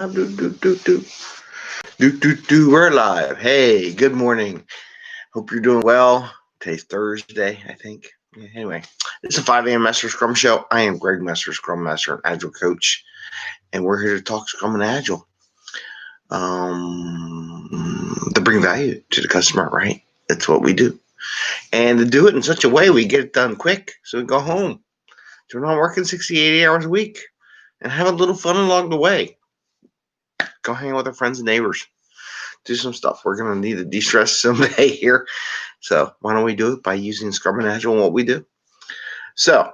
We're live. Hey, good morning. Hope you're doing well. Today's Thursday, I think. Anyway, this is a 5 a.m. Mester Scrum Show. I am Greg Mester, Scrum Master and Agile Coach, and we're here to talk Scrum and Agile. To bring value to the customer, right? That's what we do. And to do it in such a way we get it done quick so we go home. So we're not working 60, 80 hours a week and have a little fun along the way. Go hang out with our friends and neighbors. Do some stuff. We're going to need to de-stress someday here. So why don't we do it by using Scrum and Agile and what we do? So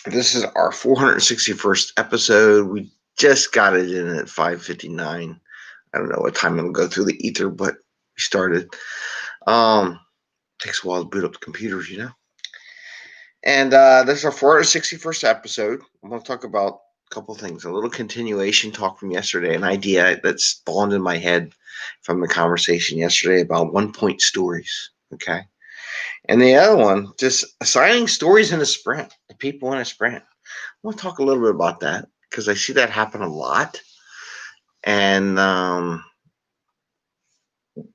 this is our 461st episode. We just got it in at 5:59. I don't know what time it'll go through the ether, but we started. Takes a while to boot up the computers, you know. And this is our 461st episode. I'm going to talk about a couple of things. A little continuation talk from yesterday, an idea that spawned in my head from the conversation yesterday about 1-point stories. Okay. And the other one, just assigning stories in a sprint, people in a sprint. I want to talk a little bit about that because I see that happen a lot. And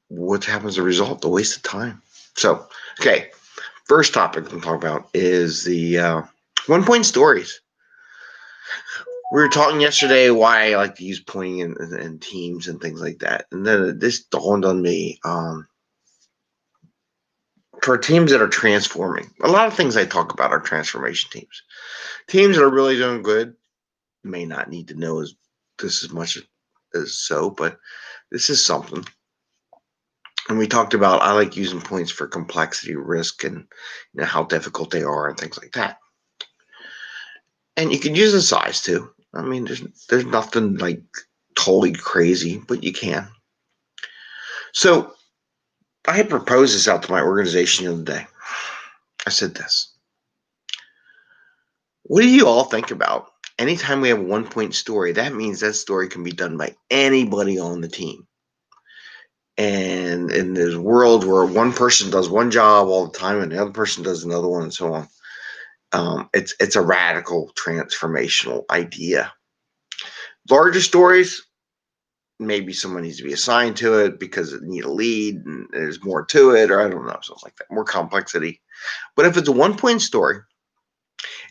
what happens as a result? The waste of time. So, okay. First topic I'm talking about is the 1-point stories. We were talking yesterday why I like to use pointing in teams and things like that. And then this dawned on me. For teams that are transforming, a lot of things I talk about are transformation teams. Teams that are really doing good may not need to know this as much as so, but this is something. And we talked about I like using points for complexity, risk, and how difficult they are and things like that. And you can use the size too. I mean, there's nothing like totally crazy, but you can. So I had proposed this out to my organization the other day. I said this. What do you all think about? Anytime we have a 1-point story, that means that story can be done by anybody on the team. And in this world where one person does one job all the time and the other person does another one and so on, it's a radical transformational idea. Larger stories, maybe someone needs to be assigned to it because it needs a lead and there's more to it, or I don't know, something like that, more complexity. But if it's a 1-point story,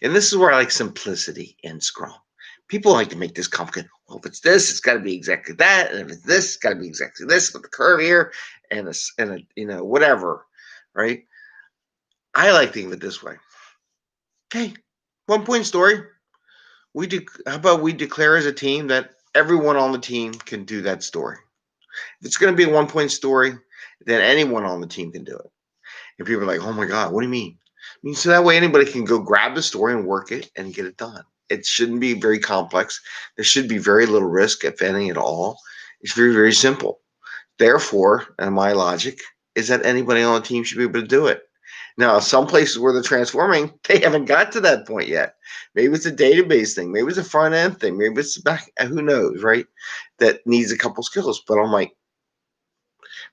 and this is where I like simplicity in Scrum. People like to make this complicated. Well, if it's this, it's got to be exactly that, and if it's this, it's got to be exactly this with the curve here and a whatever, right? I like to think of it this way. Hey, 1-point story. How about we declare as a team that everyone on the team can do that story? If it's going to be a 1-point story, then anyone on the team can do it. And people are like, "Oh my God, what do you mean?" I mean, so that way anybody can go grab the story and work it and get it done. It shouldn't be very complex. There should be very little risk, if any at all. It's very, very simple. Therefore, and my logic is that anybody on the team should be able to do it. Now, some places where they're transforming, they haven't got to that point yet. Maybe it's a database thing. Maybe it's a front end thing. Maybe it's back. Who knows, right? That needs a couple skills. But I'm like,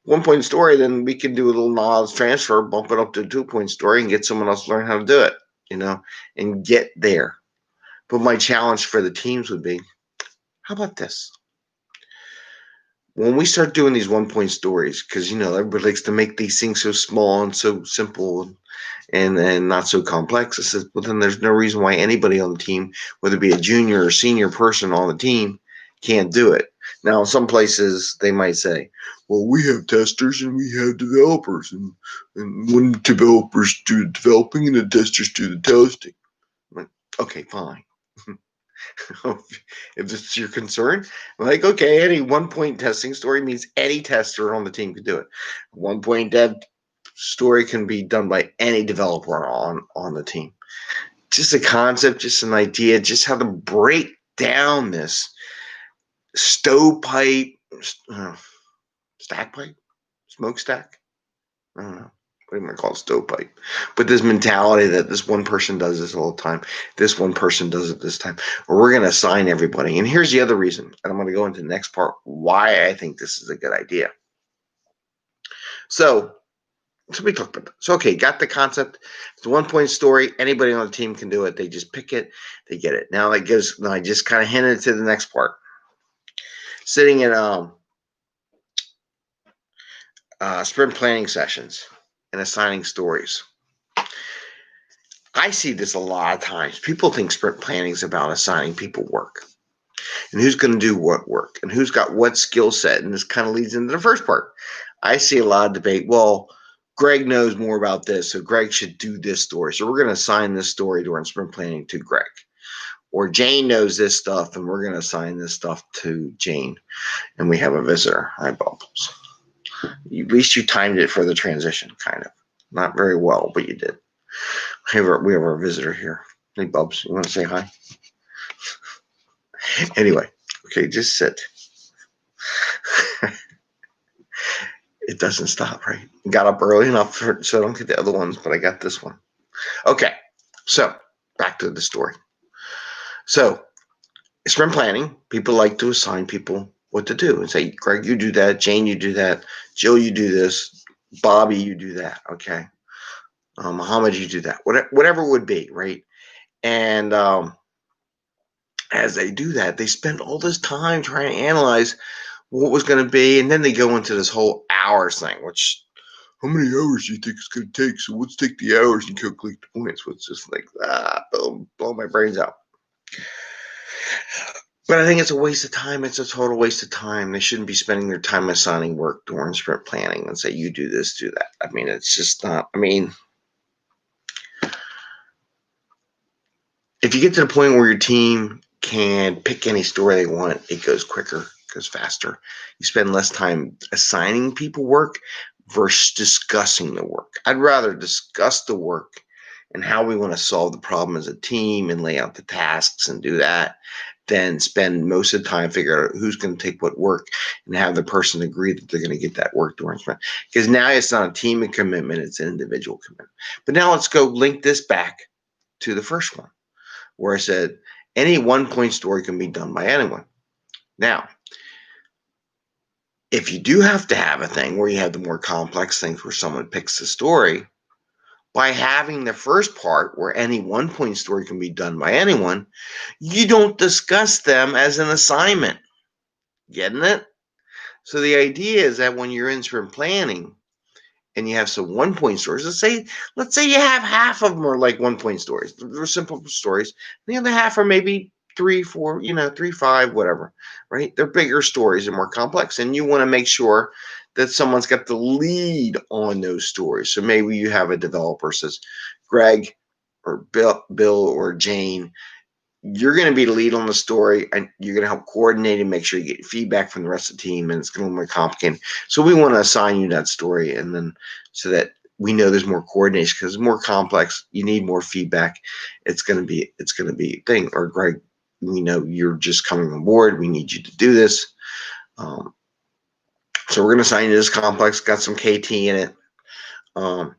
1-point story, then we can do a little knowledge transfer, bump it up to a 2-point story, and get someone else to learn how to do it, and get there. But my challenge for the teams would be, how about this? When we start doing these 1-point stories, because everybody likes to make these things so small and so simple and not so complex, I said, well, then there's no reason why anybody on the team, whether it be a junior or senior person on the team, can't do it. Now, some places they might say, well, we have testers and we have developers, and when developers do the developing and the testers do the testing. I'm like, okay, fine. If this is your concern, I'm like, okay, any 1-point testing story means any tester on the team can do it. 1-point dev story can be done by any developer on the team. Just a concept, just an idea, just how to break down this stovepipe, stack pipe, smokestack. I don't know. What am I going to call it? Stovepipe. But this mentality that this one person does this all the time, this one person does it this time, or we're going to assign everybody. And here's the other reason, and I'm going to go into the next part, why I think this is a good idea. So we talked about that. So, okay, got the concept. It's a 1-point story. Anybody on the team can do it. They just pick it. They get it. Now I just kind of hinted to the next part. sitting in sprint planning sessions and assigning stories. I see this a lot of times. People think sprint planning is about assigning people work and who's going to do what work and who's got what skill set. And this kind of leads into the first part. I see a lot of debate. Well, Greg knows more about this, so Greg should do this story. So we're going to assign this story during sprint planning to Greg. Or Jane knows this stuff, and we're going to assign this stuff to Jane. And we have a visitor. Hi, Bubbles. At least you timed it for the transition, kind of. Not very well, but you did. We have our visitor here. Hey, Bubs, you want to say hi? Anyway, okay, just sit. It doesn't stop, right? Got up early enough so I don't get the other ones, but I got this one. Okay, so back to the story. So, sprint planning, people like to assign people what to do and say, Greg, you do that. Jane, you do that. Jill, you do this. Bobby, you do that. Okay. Muhammad, you do that. Whatever it would be, right? And as they do that, they spend all this time trying to analyze what was going to be, and then they go into this whole hours thing, which, how many hours do you think it's going to take? So let's take the hours and calculate the points. So it's just like, blow my brains out. But I think it's a waste of time. It's a total waste of time. They shouldn't be spending their time assigning work during sprint planning and say, you do this, do that. I mean, it's just not, if you get to the point where your team can pick any story they want, it goes quicker, goes faster. You spend less time assigning people work versus discussing the work. I'd rather discuss the work and how we want to solve the problem as a team and lay out the tasks and do that than spend most of the time figuring out who's going to take what work and have the person agree that they're going to get that work during sprint. Because now it's not a team commitment, it's an individual commitment. But now let's go link this back to the first one, where I said any 1 point story can be done by anyone. Now, if you do have to have a thing where you have the more complex things where someone picks the story, by having the first part where any 1 point story can be done by anyone, you don't discuss them as an assignment. Getting it? So the idea is that when you're in sprint planning and you have some 1 point stories, let's say you have half of them are like 1 point stories. They're simple stories. The other half are maybe 3, 4, 3, 5, whatever, right? They're bigger stories and more complex. And you want to make sure that someone's got the lead on those stories. So maybe you have a developer says, Greg or Bill or Jane, you're going to be the lead on the story, and you're going to help coordinate and make sure you get feedback from the rest of the team, and it's going to be more complicated. So we want to assign you that story, and then so that we know there's more coordination because it's more complex. You need more feedback. It's going to be a thing. Or Greg, we know you're just coming on board. We need you to do this. So we're going to assign you this complex. Got some KT in it. You're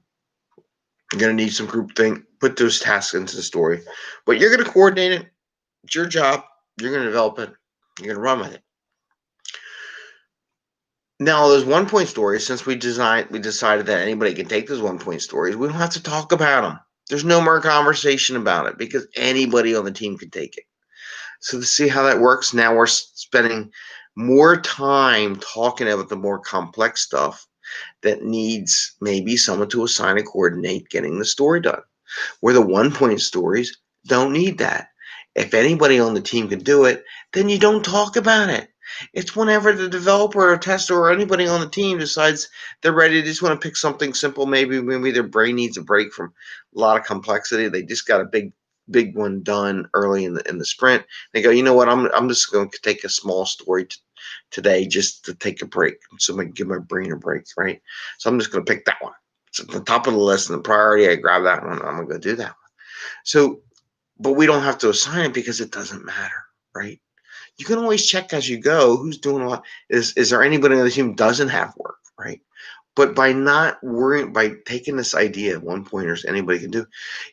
going to need some group thing. Put those tasks into the story, but you're going to coordinate it. It's your job. You're going to develop it. You're going to run with it. Now, those 1 point stories, since we decided that anybody can take those 1 point stories, we don't have to talk about them. There's no more conversation about it because anybody on the team can take it. So to see how that works, now we're spending more time talking about the more complex stuff that needs maybe someone to assign and coordinate getting the story done. Where the 1 point stories don't need that. If anybody on the team can do it, then you don't talk about it. It's whenever the developer or tester or anybody on the team decides they're ready, they just want to pick something simple. Maybe their brain needs a break from a lot of complexity. They just got a big one done early in the sprint. They go, you know what? I'm just going to take a small story today just to take a break. So I can give my brain a break, right? So I'm just going to pick that one. It's at the top of the list and the priority. I grab that one. I'm going to go do that one. So, but we don't have to assign it because it doesn't matter, right? You can always check as you go who's doing what. Is there anybody on the team who doesn't have work, right? But by not worrying, by taking this idea of 1 pointers anybody can do,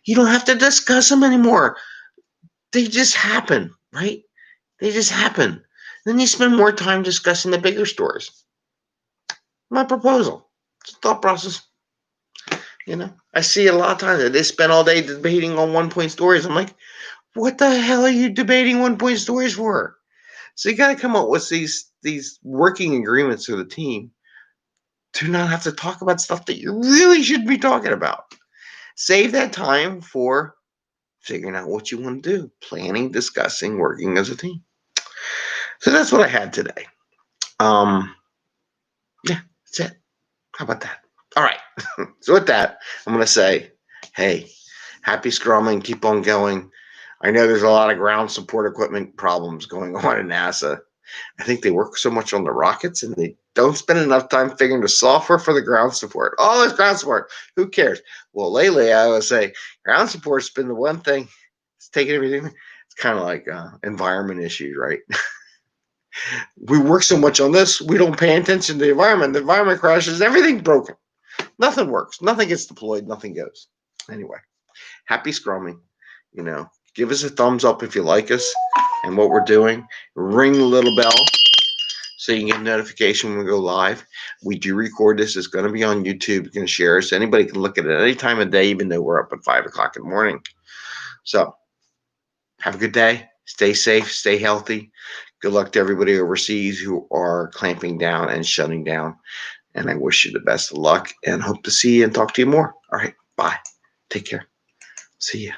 you don't have to discuss them anymore. They just happen, right? They just happen. Then you spend more time discussing the bigger stories. My proposal. It's a thought process. I see a lot of times that they spend all day debating on 1 point stories. I'm like, what the hell are you debating 1 point stories for? So you got to come up with these working agreements for the team to not have to talk about stuff that you really should be talking about. Save that time for figuring out what you want to do, planning, discussing, working as a team. So that's what I had today. Yeah, that's it. How about that? All right. So with that, I'm going to say, hey, happy scrumming. Keep on going. I know there's a lot of ground support equipment problems going on in NASA. I think they work so much on the rockets and they don't spend enough time figuring the software for the ground support. Oh, it's ground support. Who cares? Well, lately I would say ground support's been the one thing. It's taking everything. It's kind of like environment issues, right? We work so much on this, we don't pay attention to the environment. The environment crashes, everything's broken. Nothing works. Nothing gets deployed. Nothing goes. Anyway, happy scrumming. Give us a thumbs up if you like us and what we're doing. Ring the little bell so you can get a notification when we go live. We do record this. It's going to be on YouTube. You can share it. So anybody can look at it any time of day, even though we're up at 5 o'clock in the morning. So have a good day. Stay safe. Stay healthy. Good luck to everybody overseas who are clamping down and shutting down. And I wish you the best of luck and hope to see you and talk to you more. All right. Bye. Take care. See ya.